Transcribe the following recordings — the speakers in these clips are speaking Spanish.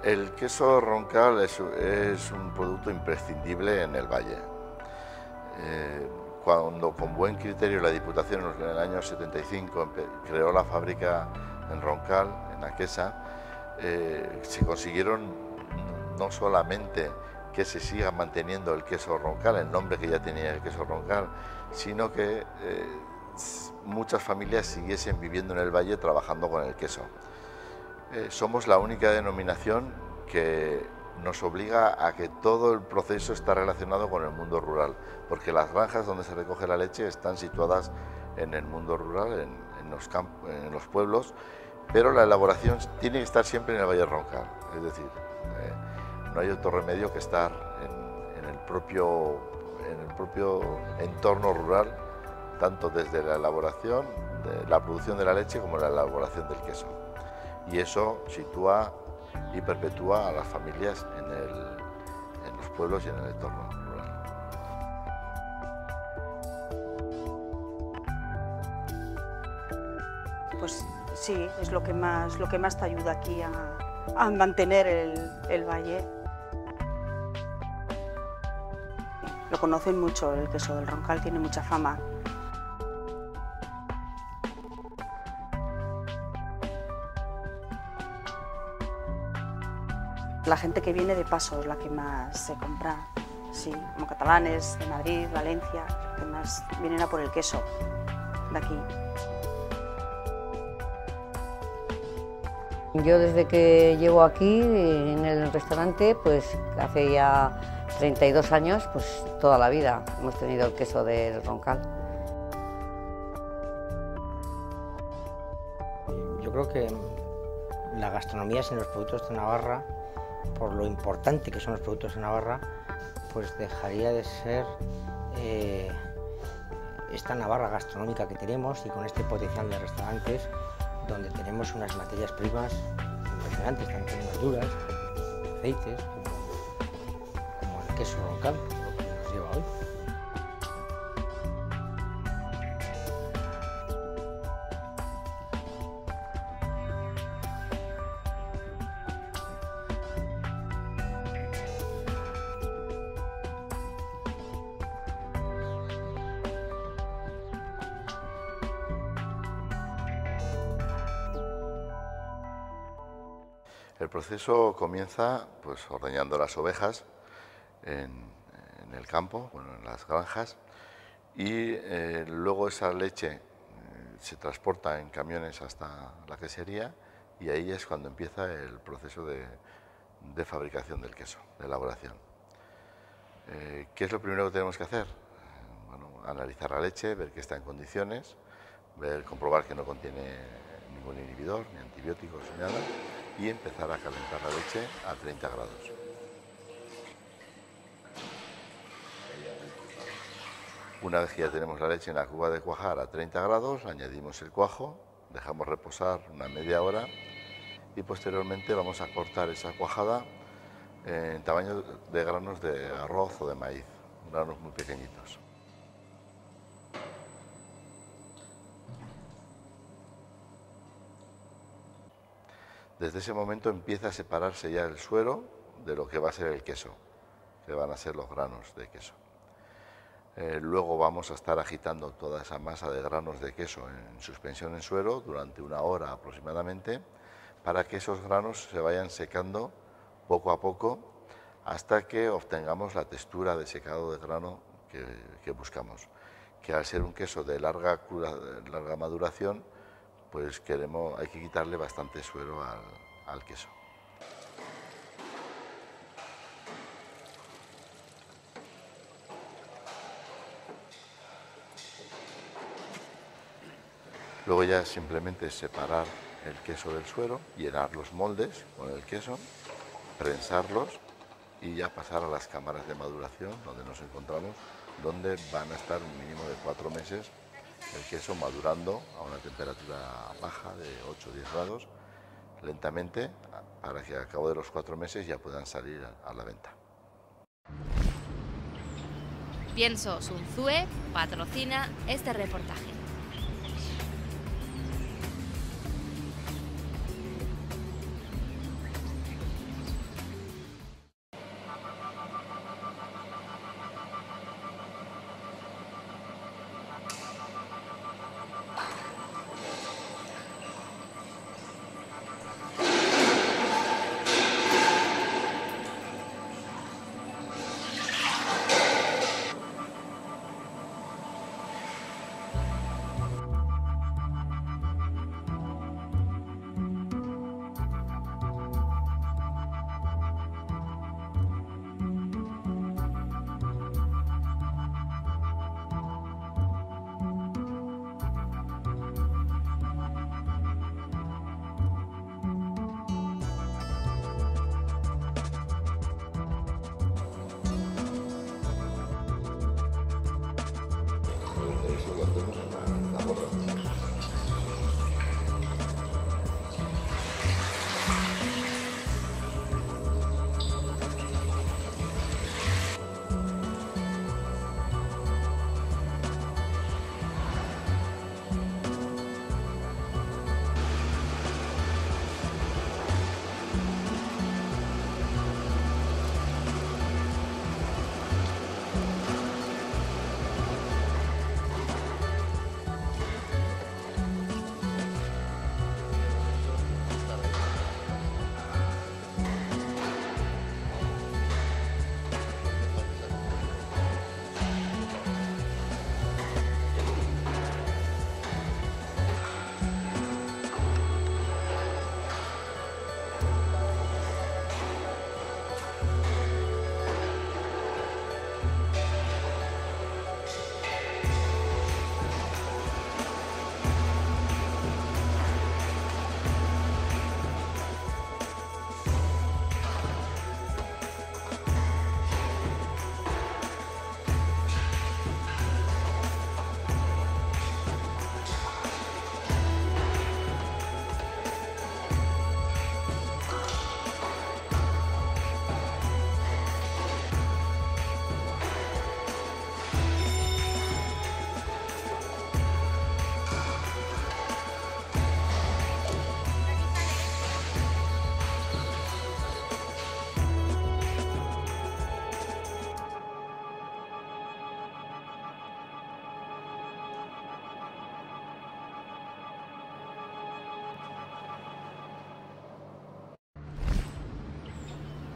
El queso roncal es un producto imprescindible en el valle. Cuando con buen criterio la Diputación en el año 75 creó la fábrica en Roncal, en Aquesa, se consiguieron no solamente que se siga manteniendo el queso roncal, el nombre que ya tenía el queso roncal, sino que muchas familias siguiesen viviendo en el valle trabajando con el queso. Somos la única denominación que nos obliga a que todo el proceso está relacionado con el mundo rural, porque las granjas donde se recoge la leche están situadas en el mundo rural, en los pueblos, pero la elaboración tiene que estar siempre en el Valle Roncal, es decir, no hay otro remedio que estar en el propio entorno rural, tanto desde la elaboración, de la producción de la leche como la elaboración del queso. Y eso sitúa y perpetúa a las familias en los pueblos y en el entorno rural. Pues sí, es lo que más te ayuda aquí a mantener el valle. Lo conocen mucho, el queso del Roncal tiene mucha fama. La gente que viene de paso es la que más se compra, sí, como catalanes de Madrid, Valencia, que más vienen a por el queso de aquí. Yo desde que llevo aquí en el restaurante, pues hace ya 32 años, pues toda la vida hemos tenido el queso del Roncal. Yo creo que la gastronomía sin los productos de Navarra, por lo importante que son los productos de Navarra, pues dejaría de ser esta Navarra gastronómica que tenemos y con este potencial de restaurantes donde tenemos unas materias primas impresionantes, tanto en verduras, aceites, como el queso Roncal, lo que nos lleva hoy. El proceso comienza pues ordeñando las ovejas en el campo, bueno, en las granjas, y luego esa leche se transporta en camiones hasta la quesería y ahí es cuando empieza el proceso de fabricación del queso, de elaboración. ¿Qué es lo primero que tenemos que hacer? Bueno, analizar la leche, ver que está en condiciones, comprobar que no contiene ningún inhibidor, ni antibióticos, ni nada, y empezar a calentar la leche a 30 grados. Una vez que ya tenemos la leche en la cuba de cuajar a 30 grados, añadimos el cuajo, dejamos reposar una media hora y posteriormente vamos a cortar esa cuajada en tamaño de granos de arroz o de maíz, granos muy pequeñitos. Desde ese momento empieza a separarse ya el suero de lo que va a ser el queso, que van a ser los granos de queso. Luego vamos a estar agitando toda esa masa de granos de queso en suspensión en suero durante una hora aproximadamente, para que esos granos se vayan secando poco a poco hasta que obtengamos la textura de secado de grano que buscamos, que al ser un queso de larga maduración, pues hay que quitarle bastante suero al queso. Luego ya simplemente separar el queso del suero, llenar los moldes con el queso, prensarlos y ya pasar a las cámaras de maduración donde nos encontramos, donde van a estar un mínimo de 4 meses el queso madurando a una temperatura baja de 8 o 10 grados lentamente, para que al cabo de los 4 meses ya puedan salir a la venta. Pienso Sunzue patrocina este reportaje.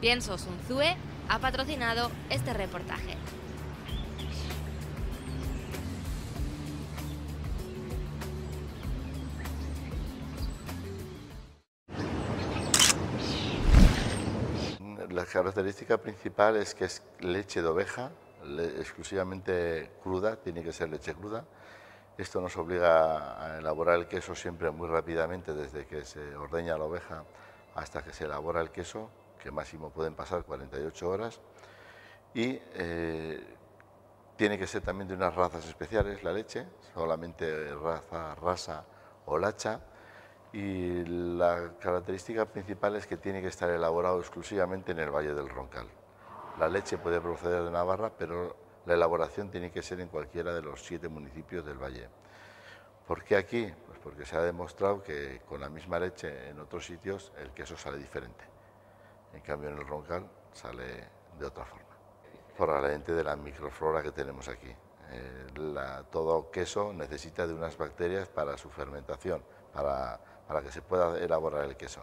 Piensos Unzue ha patrocinado este reportaje. La característica principal es que es leche de oveja, exclusivamente cruda, tiene que ser leche cruda. Esto nos obliga a elaborar el queso siempre muy rápidamente, desde que se ordeña la oveja hasta que se elabora el queso, que máximo pueden pasar 48 horas. Y tiene que ser también de unas razas especiales la leche, solamente raza rasa o lacha. Y la característica principal es que tiene que estar elaborado exclusivamente en el Valle del Roncal. La leche puede proceder de Navarra, pero la elaboración tiene que ser en cualquiera de los 7 municipios del Valle. ¿Por qué aquí? Pues porque se ha demostrado que con la misma leche en otros sitios el queso sale diferente. En cambio en el Roncal sale de otra forma. Probablemente de la microflora que tenemos aquí. Todo queso necesita de unas bacterias para su fermentación, para que se pueda elaborar el queso.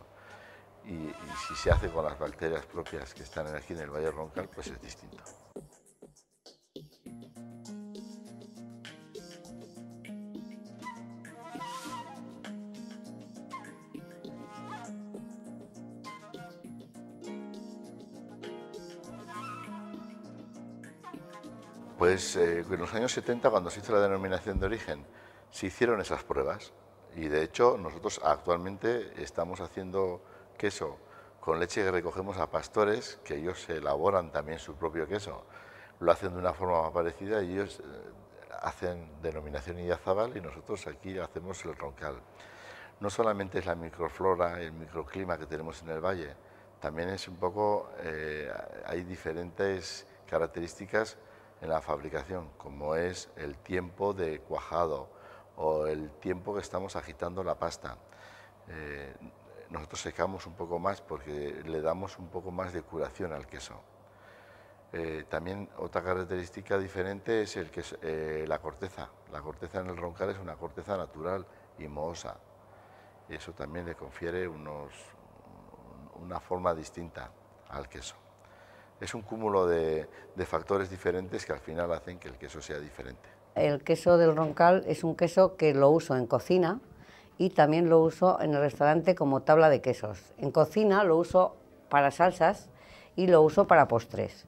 Y si se hace con las bacterias propias que están aquí en el Valle Roncal, pues es distinto. Pues en los años 70, cuando se hizo la denominación de origen, se hicieron esas pruebas. Y de hecho nosotros actualmente estamos haciendo queso con leche que recogemos a pastores, que ellos elaboran también su propio queso. Lo hacen de una forma más parecida y ellos hacen denominación Idiazábal y nosotros aquí hacemos el Roncal. No solamente es la microflora, el microclima que tenemos en el valle, también es un poco, hay diferentes características en la fabricación, como es el tiempo de cuajado, o el tiempo que estamos agitando la pasta. Nosotros secamos un poco más porque le damos un poco más de curación al queso. También otra característica diferente es la corteza. La corteza en el Roncal es una corteza natural y mohosa. Y eso también le confiere una forma distinta al queso. Es un cúmulo de factores diferentes que al final hacen que el queso sea diferente. El queso del Roncal es un queso que lo uso en cocina y también lo uso en el restaurante como tabla de quesos. En cocina lo uso para salsas y lo uso para postres.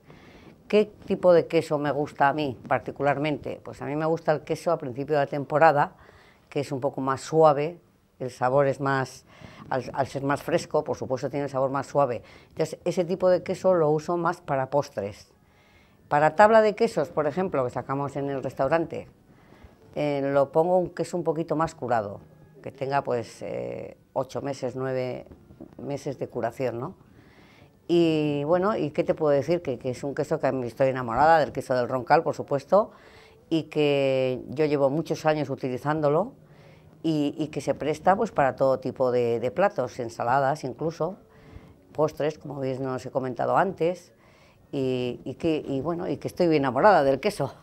¿Qué tipo de queso me gusta a mí particularmente? Pues a mí me gusta el queso a principio de la temporada, que es un poco más suave, el sabor es más, al ser más fresco, por supuesto tiene el sabor más suave. Entonces ese tipo de queso lo uso más para postres. Para tabla de quesos, por ejemplo, que sacamos en el restaurante, lo pongo un queso un poquito más curado, que tenga pues 8 meses, 9 meses de curación, ¿no? Y bueno, ¿y qué te puedo decir? Que es un queso que estoy enamorada del queso del Roncal, por supuesto, y que yo llevo muchos años utilizándolo y que se presta pues para todo tipo de platos, ensaladas incluso, postres, como veis, no os he comentado antes. Y que estoy bien enamorada del queso.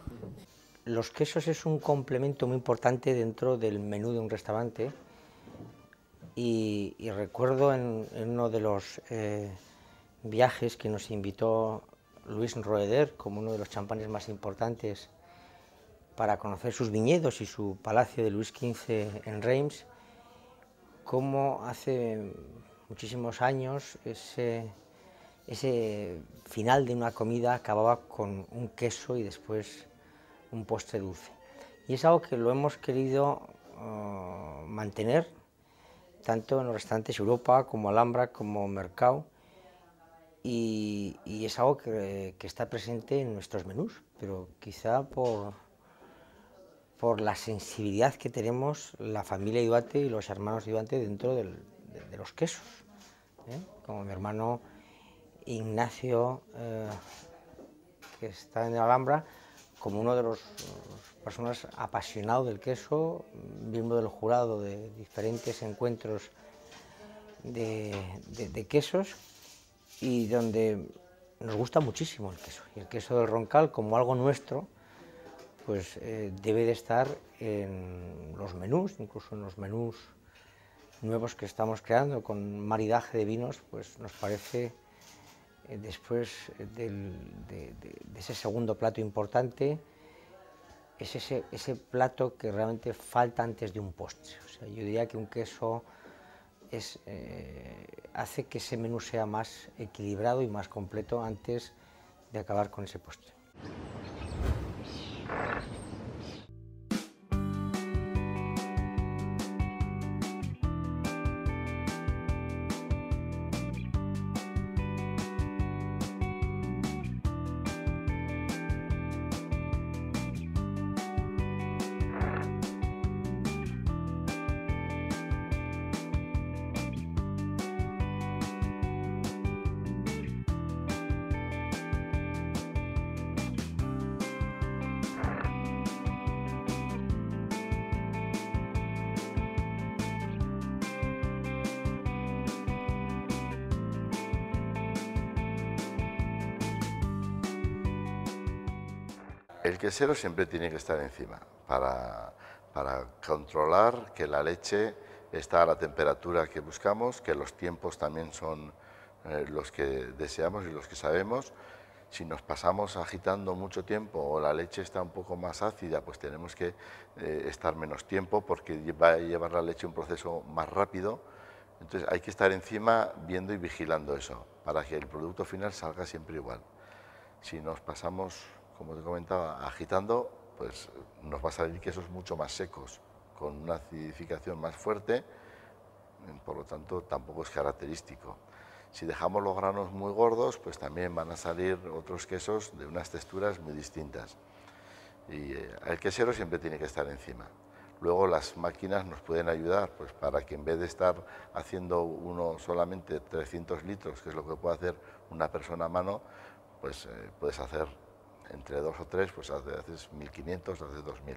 Los quesos es un complemento muy importante dentro del menú de un restaurante y recuerdo en uno de los viajes que nos invitó Luis Roeder como uno de los champanes más importantes para conocer sus viñedos y su palacio de Luis XV en Reims, cómo hace muchísimos años ese final de una comida acababa con un queso y después un postre dulce. Y es algo que lo hemos querido mantener tanto en los restaurantes Europa como Alhambra como Mercado y es algo que está presente en nuestros menús, pero quizá por la sensibilidad que tenemos la familia Duarte y los hermanos Duarte dentro de los quesos, como mi hermano Ignacio, que está en el Alhambra, como uno de los personas apasionados del queso, miembro del jurado de diferentes encuentros de quesos, y donde nos gusta muchísimo el queso. Y el queso del Roncal, como algo nuestro, pues debe de estar en los menús, incluso en los menús nuevos que estamos creando con maridaje de vinos, pues nos parece después de ese segundo plato importante, es ese plato que realmente falta antes de un postre. O sea, yo diría que un queso hace que ese menú sea más equilibrado y más completo antes de acabar con ese postre. El quesero siempre tiene que estar encima para controlar que la leche está a la temperatura que buscamos, que los tiempos también son los que deseamos y los que sabemos. Si nos pasamos agitando mucho tiempo o la leche está un poco más ácida, pues tenemos que estar menos tiempo porque va a llevar la leche un proceso más rápido. Entonces hay que estar encima viendo y vigilando eso para que el producto final salga siempre igual. Si nos pasamos, como te comentaba, agitando, pues nos va a salir quesos mucho más secos, con una acidificación más fuerte, por lo tanto tampoco es característico. Si dejamos los granos muy gordos, pues también van a salir otros quesos de unas texturas muy distintas. Y el quesero siempre tiene que estar encima. Luego las máquinas nos pueden ayudar, pues para que en vez de estar haciendo uno solamente 300 litros, que es lo que puede hacer una persona a mano, pues puedes hacer entre 2 o 3, pues haces 1500, haces 2000.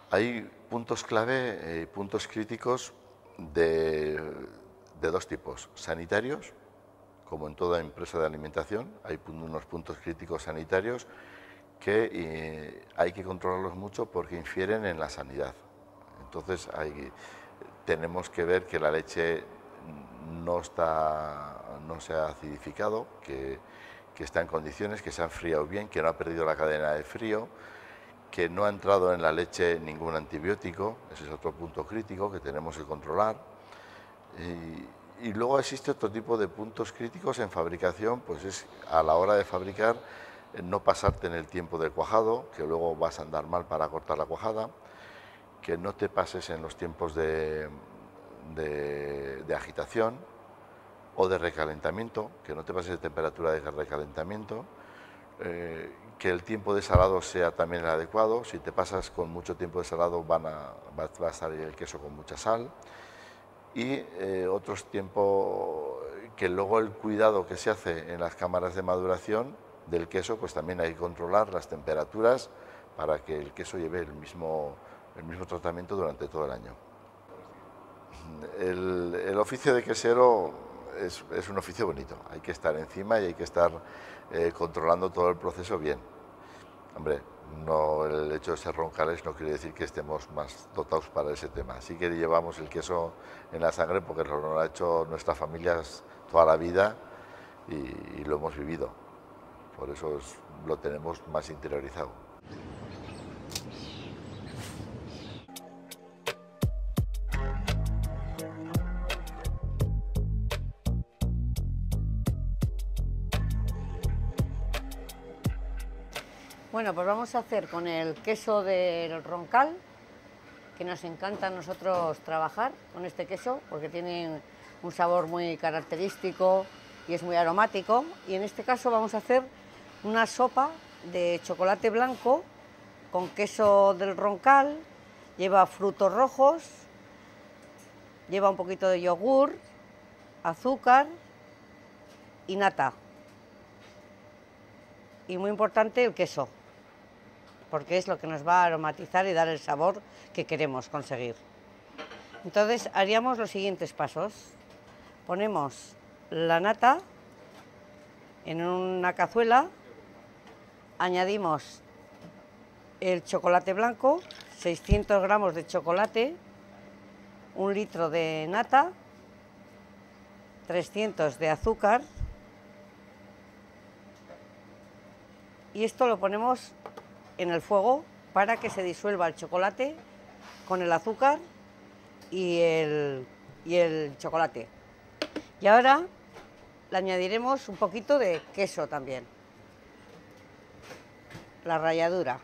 Hay puntos clave, puntos críticos de dos tipos: sanitarios, como en toda empresa de alimentación, hay unos puntos críticos sanitarios que hay que controlarlos mucho porque infieren en la sanidad. Entonces tenemos que ver que la leche no se ha acidificado, que está en condiciones, que se ha enfriado bien, que no ha perdido la cadena de frío, que no ha entrado en la leche ningún antibiótico. Ese es otro punto crítico que tenemos que controlar. Y luego existe otro tipo de puntos críticos en fabricación, pues es a la hora de fabricar no pasarte en el tiempo del cuajado, que luego vas a andar mal para cortar la cuajada, que no te pases en los tiempos de agitación o de recalentamiento, que no te pases de temperatura de recalentamiento, que el tiempo de salado sea también el adecuado. Si te pasas con mucho tiempo de salado va a salir el queso con mucha sal. Y otros tiempos que luego el cuidado que se hace en las cámaras de maduración del queso, pues también hay que controlar las temperaturas para que el queso lleve el mismo tratamiento durante todo el año. El oficio de quesero es un oficio bonito, hay que estar encima y hay que estar controlando todo el proceso bien. Hombre, no, el hecho de ser roncales no quiere decir que estemos más dotados para ese tema. Sí que llevamos el queso en la sangre porque lo ha hecho nuestras familias toda la vida y lo hemos vivido. Por eso lo tenemos más interiorizado. Bueno, pues vamos a hacer con el queso del Roncal, que nos encanta a nosotros trabajar con este queso porque tiene un sabor muy característico y es muy aromático. Y en este caso vamos a hacer una sopa de chocolate blanco con queso del Roncal, lleva frutos rojos, lleva un poquito de yogur, azúcar y nata. Y muy importante el queso, porque es lo que nos va a aromatizar y dar el sabor que queremos conseguir. Entonces haríamos los siguientes pasos. Ponemos la nata en una cazuela, añadimos el chocolate blanco, 600 gramos de chocolate, 1 litro de nata, 300 de azúcar, y esto lo ponemos en el fuego para que se disuelva el chocolate con el azúcar y el chocolate. Y ahora le añadiremos un poquito de queso también, la ralladura.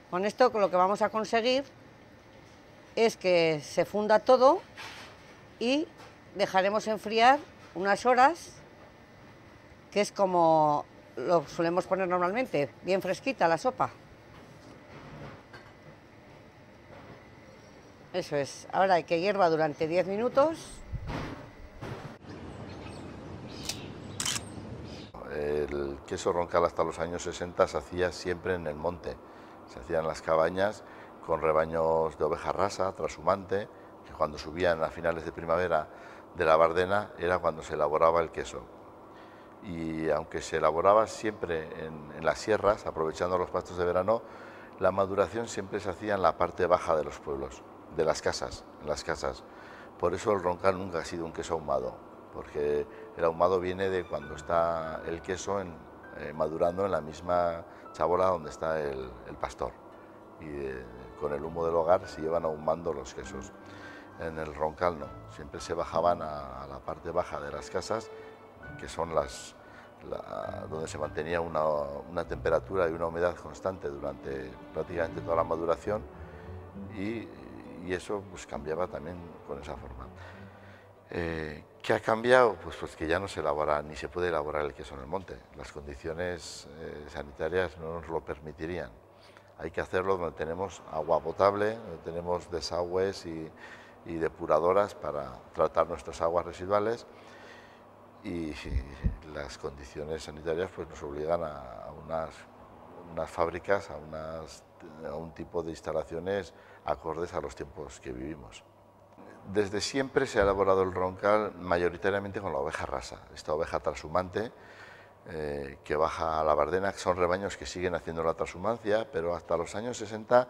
Con esto lo que vamos a conseguir es que se funda todo y dejaremos enfriar unas horas, que es como lo solemos poner normalmente, bien fresquita la sopa. Eso es, ahora hay que hierva durante 10 minutos. El queso roncal hasta los años 60 se hacía siempre en el monte, se hacían las cabañas con rebaños de oveja rasa, trashumante, que cuando subían a finales de primavera de la Bardena era cuando se elaboraba el queso. Y aunque se elaboraba siempre en las sierras, aprovechando los pastos de verano, la maduración siempre se hacía en la parte baja de los pueblos, de las casas, en las casas. Por eso el roncal nunca ha sido un queso ahumado, porque el ahumado viene de cuando está el queso madurando en la misma chabola donde está el pastor. Y con el humo del hogar se iban ahumando los quesos. En el roncal no, siempre se bajaban a la parte baja de las casas, que son donde se mantenía una temperatura y una humedad constante durante prácticamente toda la maduración, y eso pues cambiaba también con esa forma. ¿Qué ha cambiado? Pues que ya no se elabora, ni se puede elaborar el queso en el monte. Las condiciones sanitarias no nos lo permitirían. Hay que hacerlo donde tenemos agua potable, donde tenemos desagües y depuradoras para tratar nuestras aguas residuales, y las condiciones sanitarias pues nos obligan a unas fábricas, a un tipo de instalaciones acordes a los tiempos que vivimos. Desde siempre se ha elaborado el roncal mayoritariamente con la oveja rasa, esta oveja trashumante que baja a la Bardena, que son rebaños que siguen haciendo la transhumancia, pero hasta los años 60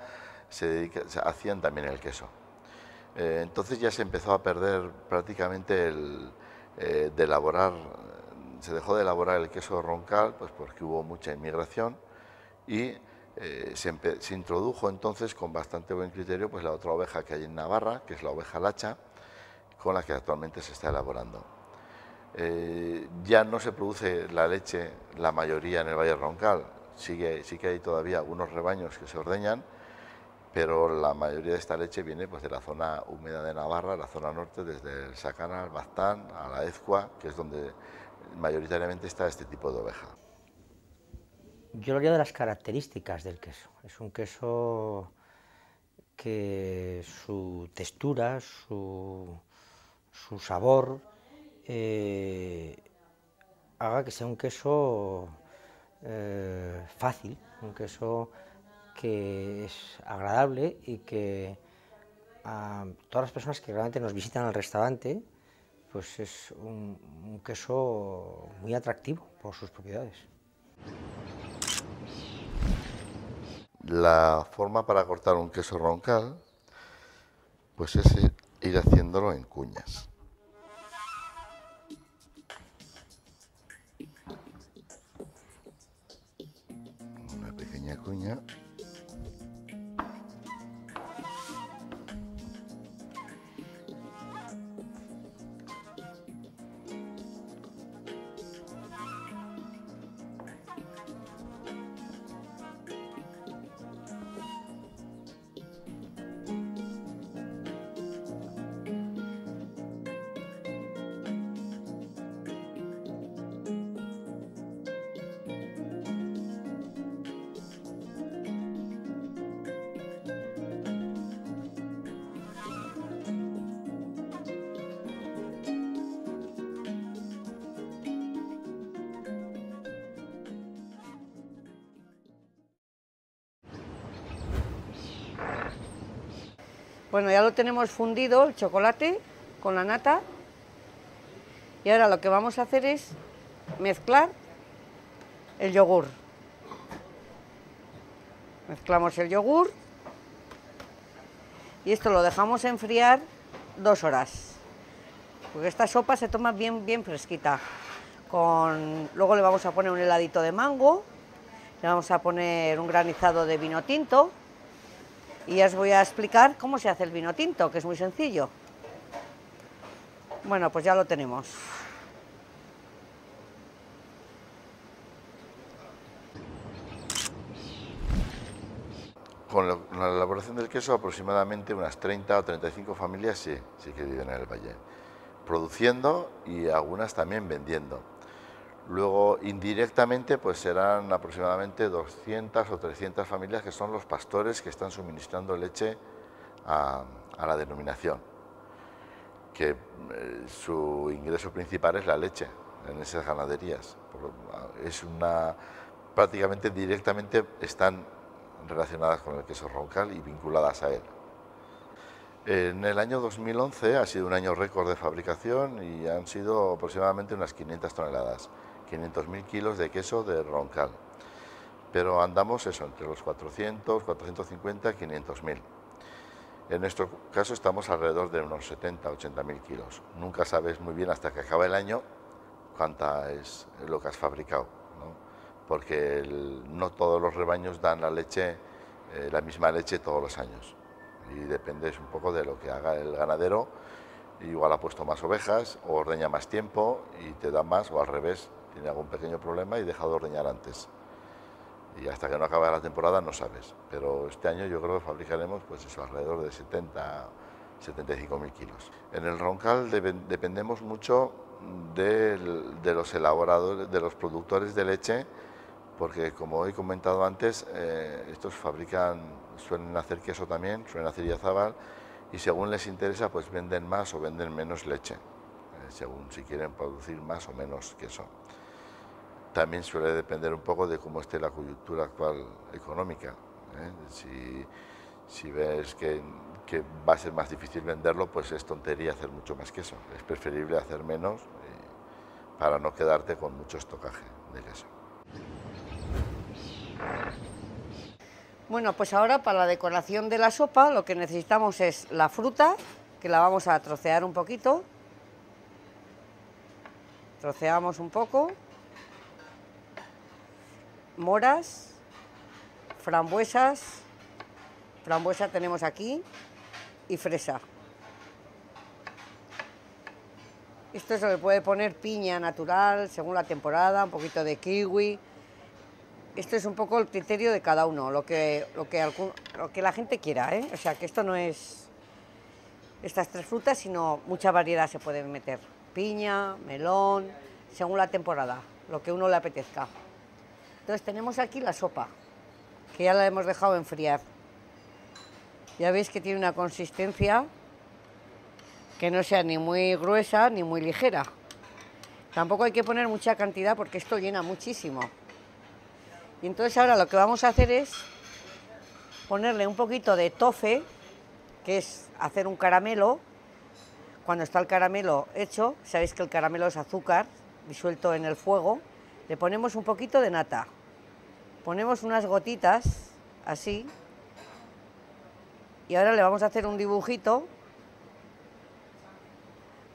se hacían también el queso. Entonces ya se empezó a perder prácticamente se dejó de elaborar el queso roncal, pues porque hubo mucha inmigración, y se introdujo entonces con bastante buen criterio pues la otra oveja que hay en Navarra, que es la oveja lacha, con la que actualmente se está elaborando. Ya no se produce la leche, la mayoría en el Valle Roncal, sí que hay todavía algunos rebaños que se ordeñan, pero la mayoría de esta leche viene pues de la zona húmeda de Navarra, la zona norte, desde el Sacana, el Baztán, a la Ezcua, que es donde mayoritariamente está este tipo de oveja. Yo hablaría de las características del queso. Es un queso que su textura, su sabor, haga que sea un queso fácil, un queso que es agradable y que a todas las personas que realmente nos visitan al restaurante, pues es un queso muy atractivo por sus propiedades. La forma para cortar un queso roncal pues es ir haciéndolo en cuñas. Una pequeña cuña. Bueno, ya lo tenemos fundido, el chocolate con la nata, y ahora lo que vamos a hacer es mezclar el yogur. Mezclamos el yogur y esto lo dejamos enfriar 2 horas, porque esta sopa se toma bien fresquita. Luego le vamos a poner un heladito de mango, le vamos a poner un granizado de vino tinto y ya os voy a explicar cómo se hace el vino tinto, que es muy sencillo. Bueno, pues ya lo tenemos. Con la elaboración del queso, aproximadamente unas 30 o 35 familias sí que viven en el valle, produciendo y algunas también vendiendo. Luego, indirectamente, pues serán aproximadamente 200 o 300 familias que son los pastores que están suministrando leche a la denominación, que su ingreso principal es la leche en esas ganaderías. Prácticamente directamente están relacionadas con el queso Roncal y vinculadas a él. En el año 2011 ha sido un año récord de fabricación y han sido aproximadamente unas 500 toneladas, 500.000 kilos de queso de Roncal. Pero andamos eso, entre los 400, 450 y 500.000. En nuestro caso estamos alrededor de unos 70, 80.000 kilos. Nunca sabes muy bien hasta que acaba el año cuánta es lo que has fabricado, ¿no? Porque no todos los rebaños dan la leche, la misma leche todos los años. Y depende un poco de lo que haga el ganadero. Igual ha puesto más ovejas o ordeña más tiempo y te da más, o al revés, tiene algún pequeño problema y deja de ordeñar antes. Y hasta que no acabe la temporada no sabes. Pero este año yo creo que fabricaremos pues eso, alrededor de 75.000 kilos. En el Roncal dependemos mucho de los elaboradores, de los productores de leche, porque como he comentado antes, estos suelen hacer queso también, suelen hacer Idiazábal, y según les interesa pues venden más o venden menos leche, según si quieren producir más o menos queso. También suele depender un poco de cómo esté la coyuntura actual económica. Si ves que va a ser más difícil venderlo, pues es tontería hacer mucho más queso. Es preferible hacer menos para no quedarte con mucho estocaje de queso. Bueno, pues ahora para la decoración de la sopa lo que necesitamos es la fruta, que la vamos a trocear un poquito. Troceamos un poco. Moras, frambuesa tenemos aquí, y fresa. Esto se le puede poner piña natural según la temporada, un poquito de kiwi. Esto es un poco el criterio de cada uno, lo que la gente quiera, ¿eh? O sea, que esto no es estas tres frutas, sino mucha variedad se puede meter. Piña, melón, según la temporada, lo que uno le apetezca. Entonces tenemos aquí la sopa, que ya la hemos dejado enfriar. Ya veis que tiene una consistencia que no sea ni muy gruesa ni muy ligera. Tampoco hay que poner mucha cantidad porque esto llena muchísimo. Y entonces ahora lo que vamos a hacer es ponerle un poquito de tofe, que es hacer un caramelo. Cuando está el caramelo hecho, sabéis que el caramelo es azúcar disuelto en el fuego, le ponemos un poquito de nata. Ponemos unas gotitas, así, y ahora le vamos a hacer un dibujito,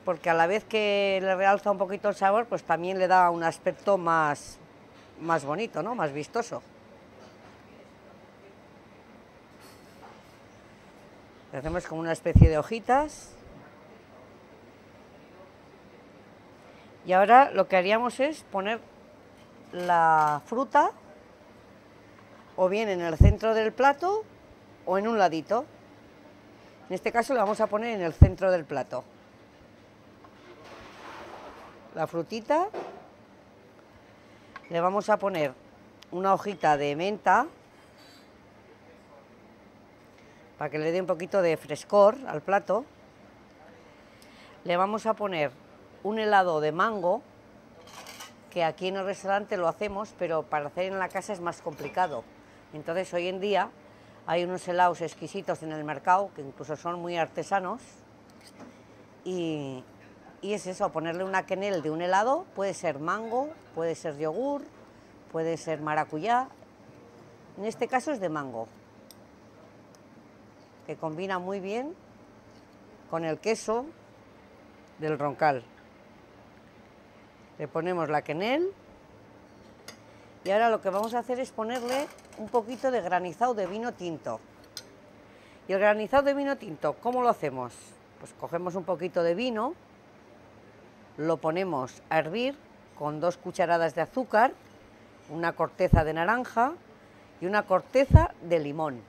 porque a la vez que le realza un poquito el sabor, pues también le da un aspecto más bonito, ¿no? Más vistoso. Le hacemos como una especie de hojitas. Y ahora lo que haríamos es poner la fruta o bien en el centro del plato o en un ladito. En este caso lo vamos a poner en el centro del plato. La frutita, le vamos a poner una hojita de menta para que le dé un poquito de frescor al plato. Le vamos a poner un helado de mango, que aquí en el restaurante lo hacemos, pero para hacer en la casa es más complicado. Entonces hoy en día hay unos helados exquisitos en el mercado, que incluso son muy artesanos, y es eso, ponerle una quenelle de un helado, puede ser mango, puede ser yogur, puede ser maracuyá, en este caso es de mango, que combina muy bien con el queso del Roncal. Le ponemos la quenelle y ahora lo que vamos a hacer es ponerle un poquito de granizado de vino tinto. ¿Y el granizado de vino tinto cómo lo hacemos? Pues cogemos un poquito de vino, lo ponemos a hervir con 2 cucharadas de azúcar, una corteza de naranja y una corteza de limón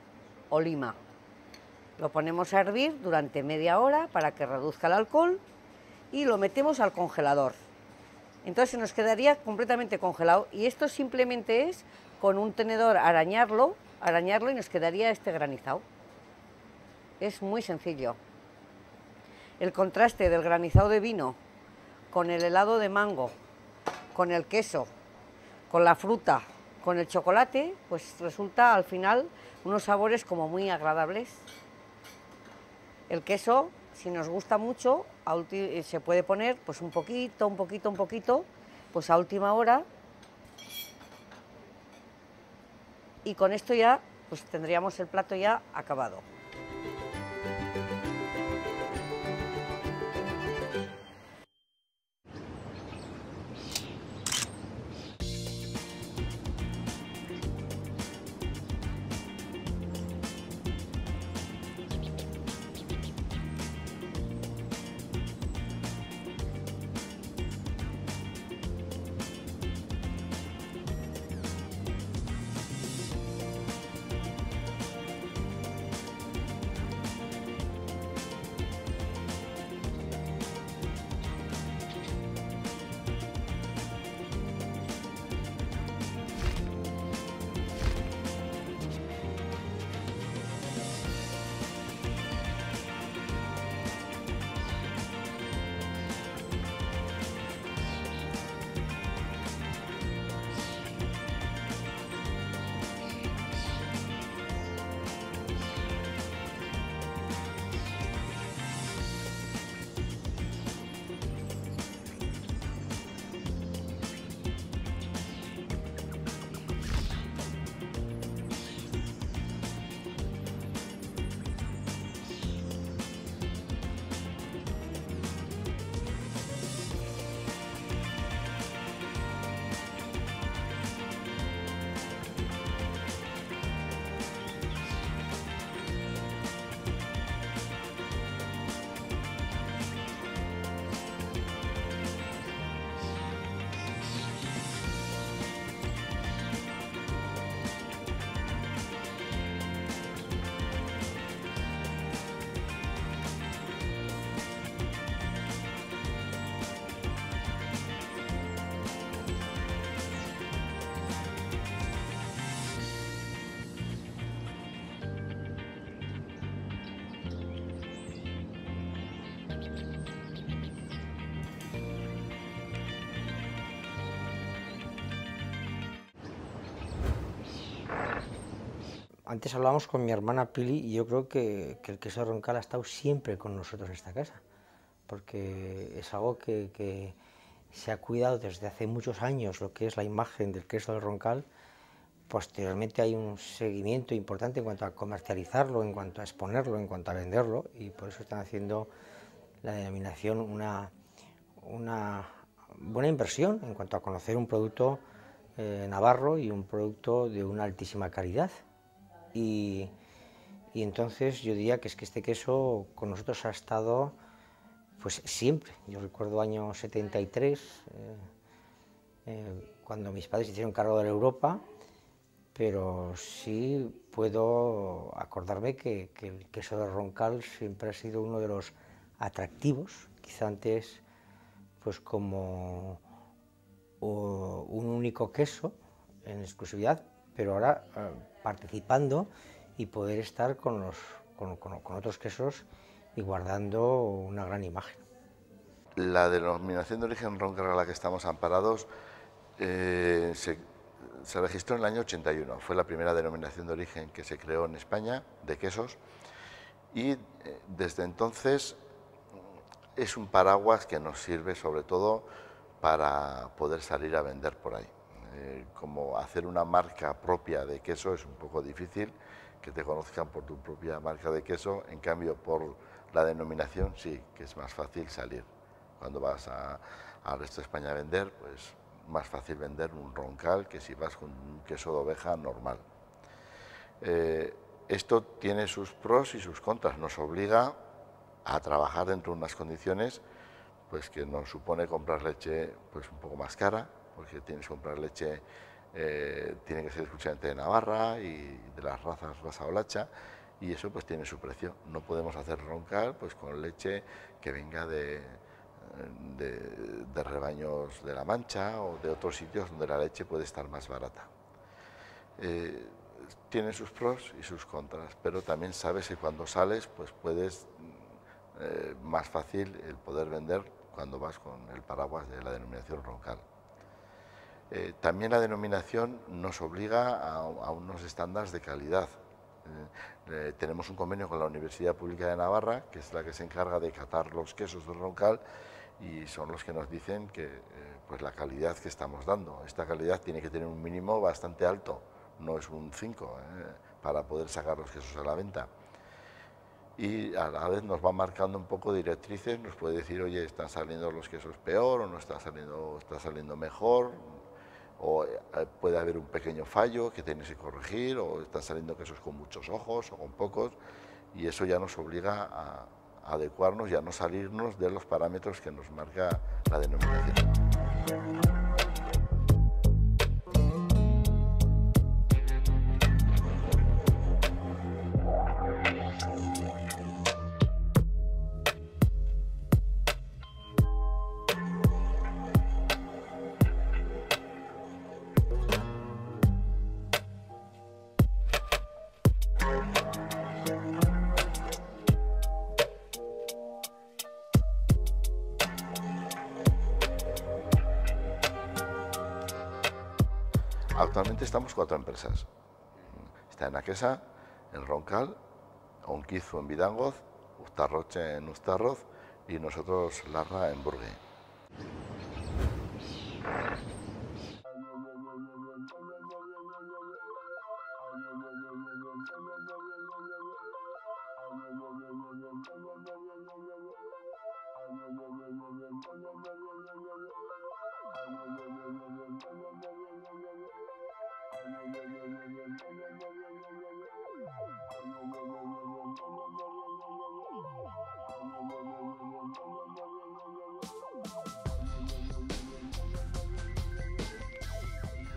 o lima. Lo ponemos a hervir durante media hora para que reduzca el alcohol y lo metemos al congelador. Entonces se nos quedaría completamente congelado y esto simplemente es con un tenedor arañarlo y nos quedaría este granizado. Es muy sencillo. El contraste del granizado de vino con el helado de mango, con el queso, con la fruta, con el chocolate, pues resulta al final unos sabores como muy agradables. El queso, si nos gusta mucho, se puede poner pues un poquito, pues a última hora. Y con esto ya pues tendríamos el plato ya acabado. Antes hablábamos con mi hermana Pili y yo creo que el queso de Roncal ha estado siempre con nosotros en esta casa, porque es algo que se ha cuidado desde hace muchos años, lo que es la imagen del queso de Roncal. Posteriormente hay un seguimiento importante en cuanto a comercializarlo, en cuanto a exponerlo, en cuanto a venderlo, y por eso están haciendo la denominación una buena inversión en cuanto a conocer un producto navarro y un producto de una altísima calidad. Y entonces yo diría que es que este queso con nosotros ha estado pues siempre. Yo recuerdo año 73, cuando mis padres hicieron cargo de la Europa, pero sí puedo acordarme que el queso de Roncal siempre ha sido uno de los atractivos, quizá antes pues como un único queso en exclusividad, pero ahora participando y poder estar con otros quesos y guardando una gran imagen. La denominación de origen Roncal a la que estamos amparados se registró en el año 81, fue la primera denominación de origen que se creó en España de quesos y desde entonces es un paraguas que nos sirve sobre todo para poder salir a vender por ahí. Como hacer una marca propia de queso es un poco difícil, que te conozcan por tu propia marca de queso, en cambio por la denominación sí, que es más fácil salir. Cuando vas a al resto de España vender, pues más fácil vender un roncal que si vas con un queso de oveja normal. Esto tiene sus pros y sus contras, nos obliga a trabajar dentro de unas condiciones pues que nos supone comprar leche pues un poco más cara, porque tienes que comprar leche, tiene que ser exclusivamente de Navarra y de las razas Rasa o Lacha, y eso pues tiene su precio. No podemos hacer roncal pues con leche que venga de rebaños de La Mancha o de otros sitios donde la leche puede estar más barata. Tiene sus pros y sus contras, pero también sabes que cuando sales pues puedes más fácil el poder vender cuando vas con el paraguas de la denominación roncal. También la denominación nos obliga a unos estándares de calidad. Tenemos un convenio con la Universidad Pública de Navarra, que es la que se encarga de catar los quesos del roncal, y son los que nos dicen que pues la calidad que estamos dando. Esta calidad tiene que tener un mínimo bastante alto, no es un 5, para poder sacar los quesos a la venta. Y a la vez nos va marcando un poco directrices, nos puede decir, oye, están saliendo los quesos peor o no está saliendo mejor, o puede haber un pequeño fallo que tienes que corregir, o están saliendo quesos con muchos ojos o con pocos, y eso ya nos obliga a adecuarnos y a no salirnos de los parámetros que nos marca la denominación. Actualmente estamos 4 empresas. Está en Aquesa, en Roncal, Onquizu en Vidangoz, Uztarroche en Uztarroz y nosotros Larra en Burgui.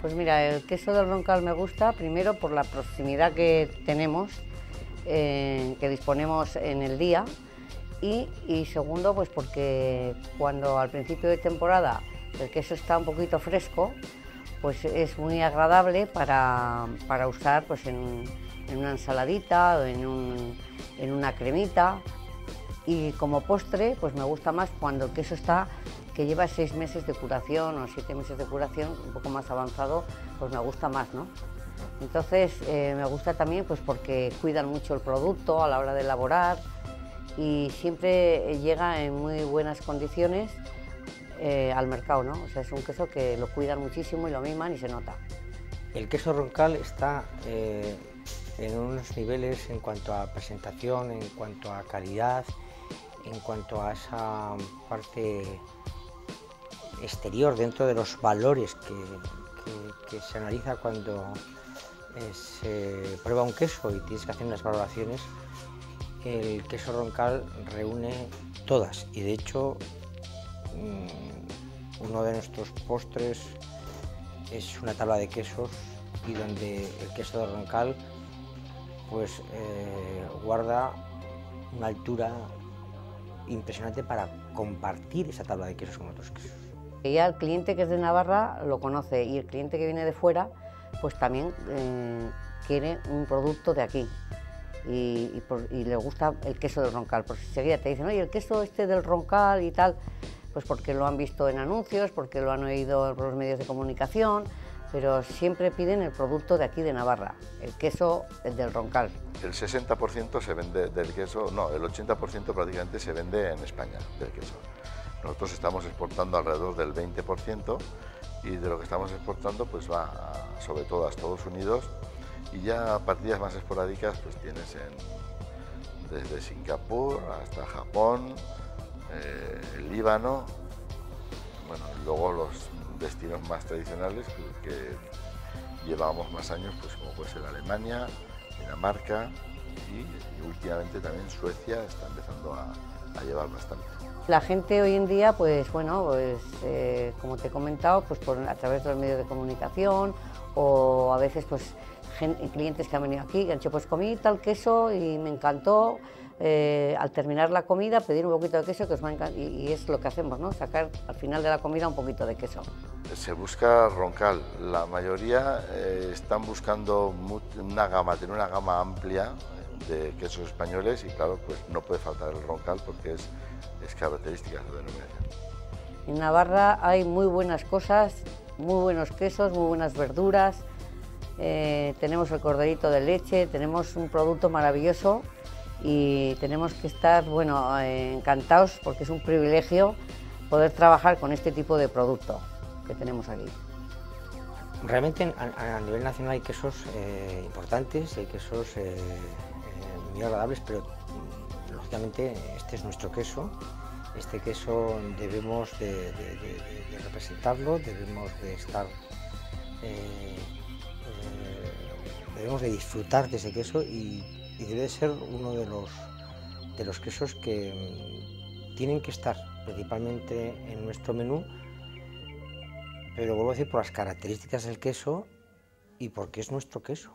Pues mira, el queso del roncal me gusta, primero por la proximidad que tenemos, que disponemos en el día, y segundo pues porque cuando al principio de temporada el queso está un poquito fresco, pues es muy agradable para usar pues en una ensaladita o en una cremita, y como postre pues me gusta más cuando el queso está que lleva 6 meses de curación o 7 meses de curación, un poco más avanzado, pues me gusta más, ¿no? Entonces me gusta también pues porque cuidan mucho el producto a la hora de elaborar y siempre llega en muy buenas condiciones al mercado, ¿no? O sea, es un queso que lo cuidan muchísimo y lo miman y se nota. El queso roncal está en unos niveles en cuanto a presentación, en cuanto a calidad, en cuanto a esa parte exterior dentro de los valores que se analiza cuando se prueba un queso y tienes que hacer unas valoraciones. El queso roncal reúne todas y de hecho uno de nuestros postres es una tabla de quesos y donde el queso de roncal pues guarda una altura impresionante para compartir esa tabla de quesos con otros quesos. Y ya el cliente que es de Navarra lo conoce y el cliente que viene de fuera pues también quiere un producto de aquí y le gusta el queso del roncal, porque enseguida te dicen, oye, el queso este del roncal y tal, pues porque lo han visto en anuncios, porque lo han oído por los medios de comunicación, pero siempre piden el producto de aquí de Navarra, el queso del roncal. El 60% se vende del queso, no, el 80% prácticamente se vende en España del queso. Nosotros estamos exportando alrededor del 20% y de lo que estamos exportando pues va sobre todo a Estados Unidos, y ya partidas más esporádicas pues tienes desde Singapur hasta Japón, el Líbano, Bueno, luego los destinos más tradicionales que llevamos más años, pues como puede ser Alemania, Dinamarca y últimamente también Suecia está empezando a llevar bastante. La gente hoy en día, pues bueno, pues, como te he comentado, pues a través de los medios de comunicación o a veces pues clientes que han venido aquí, que han dicho, pues comí tal queso y me encantó, al terminar la comida pedir un poquito de queso que os va a encantar, y es lo que hacemos, ¿no? Sacar al final de la comida un poquito de queso. Se busca Roncal, la mayoría están buscando tener una gama amplia de quesos españoles y claro, pues no puede faltar el Roncal porque es característica de su denominación. En Navarra hay muy buenas cosas, muy buenos quesos, muy buenas verduras, tenemos el corderito de leche, tenemos un producto maravilloso y tenemos que estar, bueno, encantados porque es un privilegio poder trabajar con este tipo de producto que tenemos aquí. Realmente a nivel nacional hay quesos importantes, hay quesos muy agradables, pero lógicamente este es nuestro queso. Este queso debemos de representarlo, debemos de estar, debemos de disfrutar de ese queso y debe de ser uno de los quesos que tienen que estar principalmente en nuestro menú, pero vuelvo a decir por las características del queso y porque es nuestro queso.